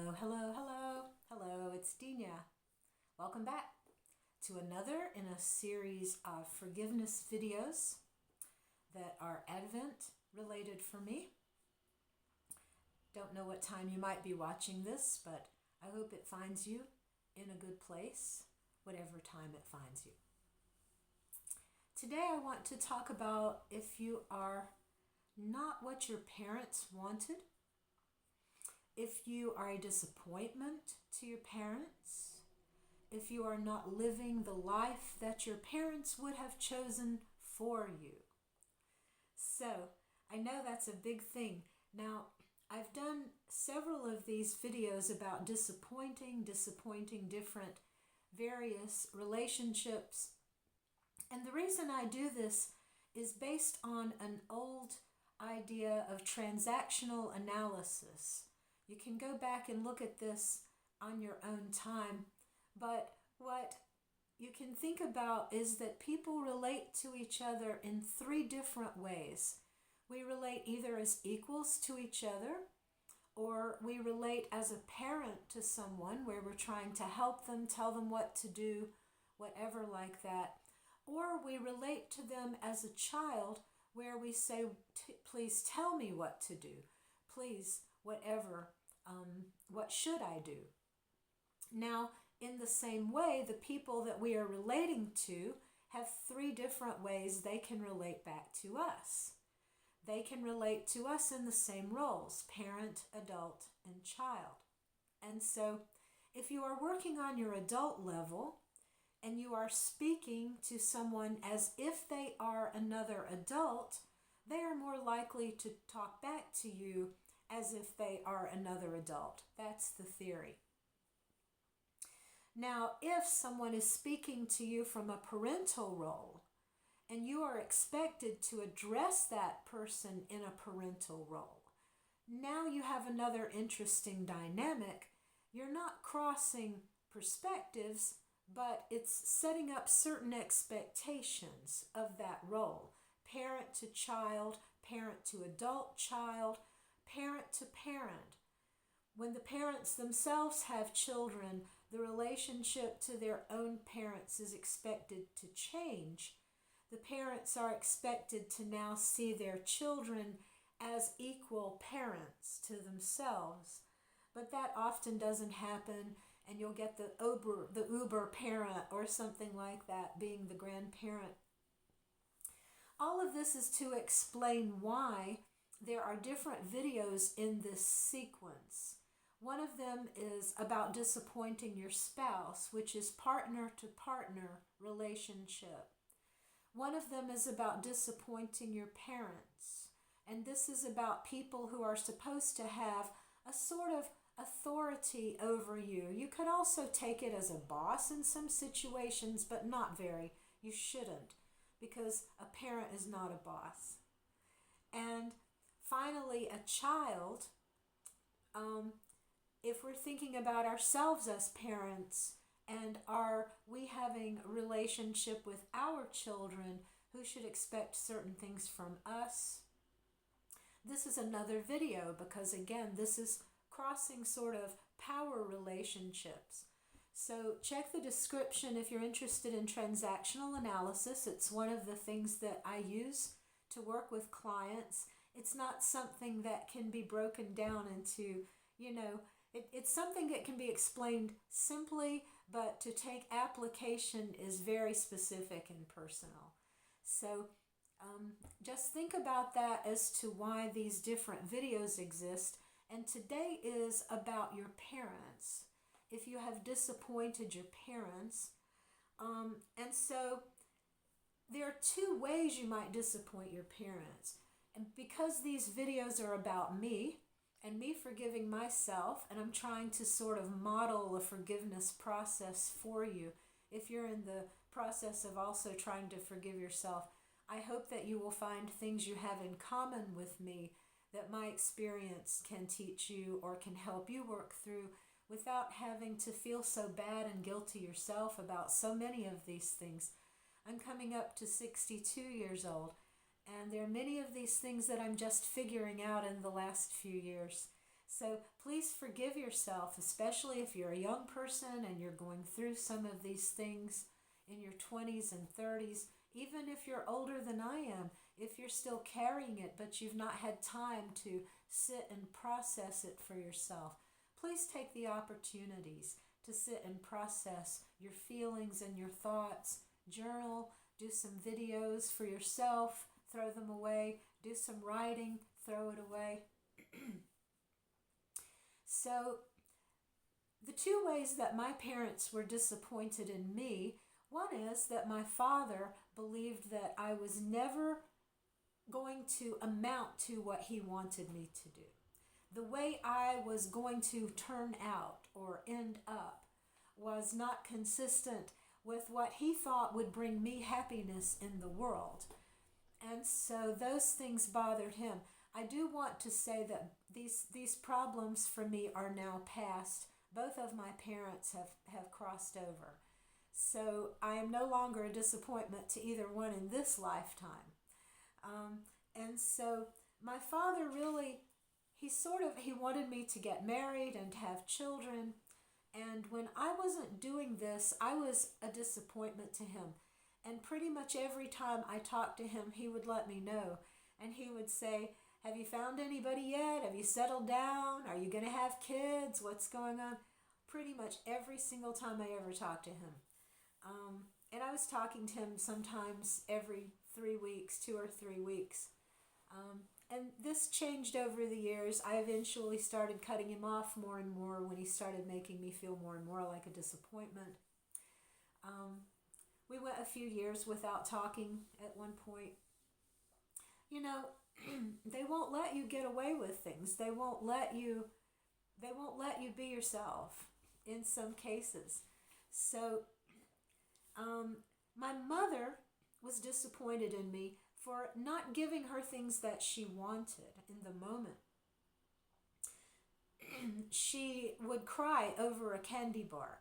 Hello, hello, hello, hello, it's Dina. Welcome back to another in a series of forgiveness videos that are Advent related for me. Don't know what time you might be watching this, but I hope it finds you in a good place, whatever time it finds you. Today I want to talk about if you are not what your parents wanted, if you are a disappointment to your parents, if you are not living the life that your parents would have chosen for you. So, I know that's a big thing. Now, I've done several of these videos about disappointing different various relationships. And the reason I do this is based on an old idea of transactional analysis. You can go back and look at this on your own time, but what you can think about is that people relate to each other in three different ways. We relate either as equals to each other, or we relate as a parent to someone where we're trying to help them, tell them what to do, whatever like that. Or we relate to them as a child where we say, please tell me what to do. Please, whatever, what should I do? Now, in the same way, the people that we are relating to have three different ways they can relate back to us. They can relate to us in the same roles, parent, adult, and child. And so, if you are working on your adult level, and you are speaking to someone as if they are another adult, they are more likely to talk back to you as if they are another adult. That's the theory. Now, if someone is speaking to you from a parental role, and you are expected to address that person in a parental role, now you have another interesting dynamic. You're not crossing perspectives, but it's setting up certain expectations of that role. Parent to child, parent to adult child, parent to parent. When the parents themselves have children, the relationship to their own parents is expected to change. The parents are expected to now see their children as equal parents to themselves. But that often doesn't happen, and you'll get the Uber parent or something like that being the grandparent. All of this is to explain why there are different videos in this sequence. One of them is about disappointing your spouse, which is partner-to-partner relationship. One of them is about disappointing your parents, and this is about people who are supposed to have a sort of authority over you. You could also take it as a boss in some situations, but not very. You shouldn't, because a parent is not a boss. And finally, a child, if we're thinking about ourselves as parents, and are we having a relationship with our children who should expect certain things from us? This is another video because, again, this is crossing sort of power relationships. So check the description if you're interested in transactional analysis. It's one of the things that I use to work with clients. It's not something that can be broken down into, it's something that can be explained simply, but to take application is very specific and personal. So just think about that as to why these different videos exist. And today is about your parents. If you have disappointed your parents. And so there are two ways you might disappoint your parents. And because these videos are about me and me forgiving myself, and I'm trying to sort of model a forgiveness process for you, if you're in the process of also trying to forgive yourself, I hope that you will find things you have in common with me that my experience can teach you or can help you work through without having to feel so bad and guilty yourself about so many of these things. I'm coming up to 62 years old, and there are many of these things that I'm just figuring out in the last few years. So please forgive yourself, especially if you're a young person and you're going through some of these things in your 20s and 30s, even if you're older than I am, if you're still carrying it but you've not had time to sit and process it for yourself. Please take the opportunities to sit and process your feelings and your thoughts. Journal, do some videos for yourself, throw them away, do some writing, throw it away. So, the two ways that my parents were disappointed in me, one is that my father believed that I was never going to amount to what he wanted me to do. The way I was going to turn out or end up was not consistent with what he thought would bring me happiness in the world. And so those things bothered him. I do want to say that these problems for me are now past. Both of my parents have crossed over. So I am no longer a disappointment to either one in this lifetime. And so my father really, he wanted me to get married and have children. And when I wasn't doing this, I was a disappointment to him. And pretty much every time I talked to him, he would let me know. And he would say, have you found anybody yet? Have you settled down? Are you going to have kids? What's going on? Pretty much every single time I ever talked to him. And I was talking to him sometimes every 3 weeks, 2 or 3 weeks. And this changed over the years. I eventually started cutting him off more and more when he started making me feel more and more like a disappointment. We went a few years without talking at one point. You know, they won't let you get away with things. They won't let you be yourself in some cases. So, my mother was disappointed in me for not giving her things that she wanted in the moment. She would cry over a candy bar.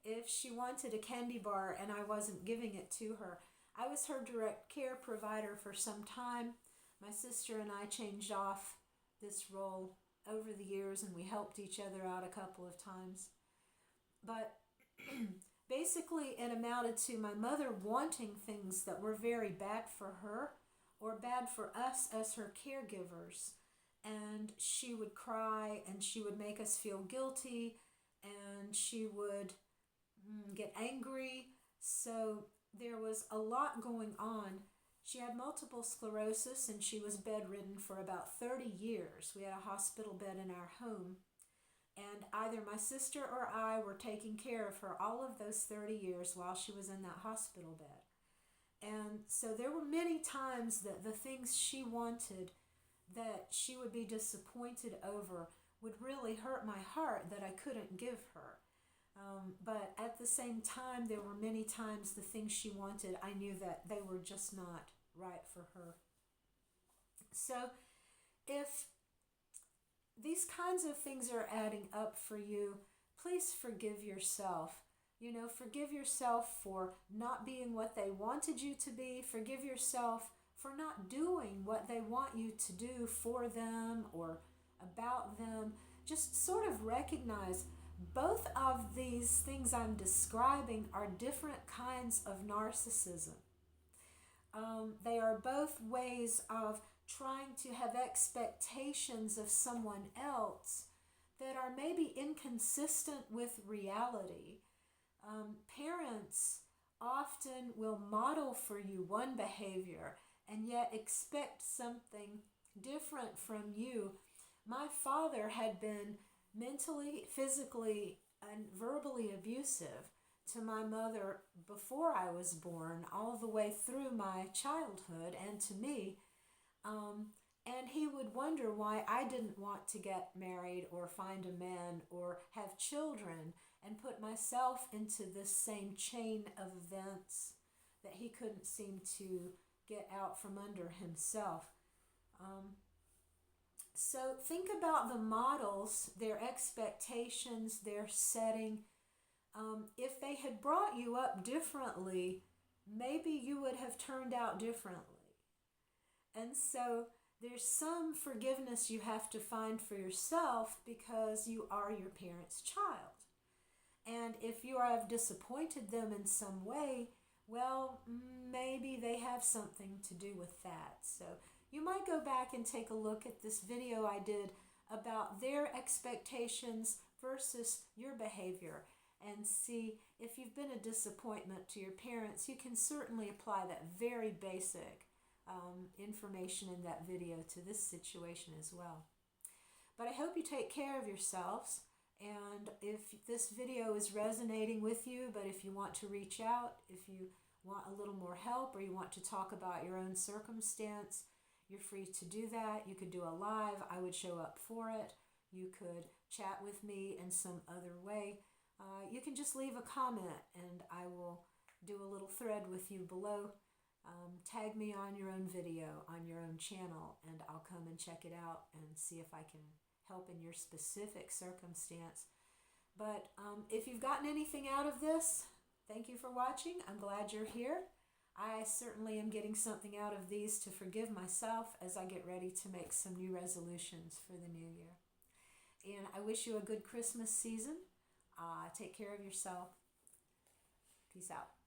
If she wanted a candy bar and I wasn't giving it to her, I was her direct care provider for some time. My sister and I changed off this role over the years, and we helped each other out a couple of times. But basically, it amounted to my mother wanting things that were very bad for her or bad for us as her caregivers. And she would cry, and she would make us feel guilty, and she would get angry. So there was a lot going on. She had multiple sclerosis, and she was bedridden for about 30 years. We had a hospital bed in our home. And either my sister or I were taking care of her all of those 30 years while she was in that hospital bed. And so there were many times that the things she wanted that she would be disappointed over would really hurt my heart that I couldn't give her. But at the same time, there were many times the things she wanted, I knew that they were just not right for her. So if these kinds of things are adding up for you, please forgive yourself. You know, forgive yourself for not being what they wanted you to be. Forgive yourself for not doing what they want you to do for them or about them. Just sort of recognize both of these things I'm describing are different kinds of narcissism. They are both ways of trying to have expectations of someone else that are maybe inconsistent with reality. Parents often will model for you one behavior and yet expect something different from you. My father had been mentally, physically, and verbally abusive to my mother before I was born, all the way through my childhood and to me. And he would wonder why I didn't want to get married or find a man or have children and put myself into this same chain of events that he couldn't seem to get out from under himself. So think about the models, their expectations, their setting. If they had brought you up differently, maybe you would have turned out differently. And so there's some forgiveness you have to find for yourself because you are your parent's child. And if you have disappointed them in some way, well, maybe they have something to do with that. So you might go back and take a look at this video I did about their expectations versus your behavior and see if you've been a disappointment to your parents. You can certainly apply that very basic information in that video to this situation as well. But I hope you take care of yourselves. And if this video is resonating with you, but if you want to reach out, if you want a little more help, or you want to talk about your own circumstance, you're free to do that. You could do a live. I would show up for it. You could chat with me in some other way. You can just leave a comment and I will do a little thread with you below. Tag me on your own video, on your own channel, and I'll come and check it out and see if I can help in your specific circumstance. But if you've gotten anything out of this, thank you for watching. I'm glad you're here. I certainly am getting something out of these to forgive myself as I get ready to make some new resolutions for the new year. And I wish you a good Christmas season. Take care of yourself. Peace out.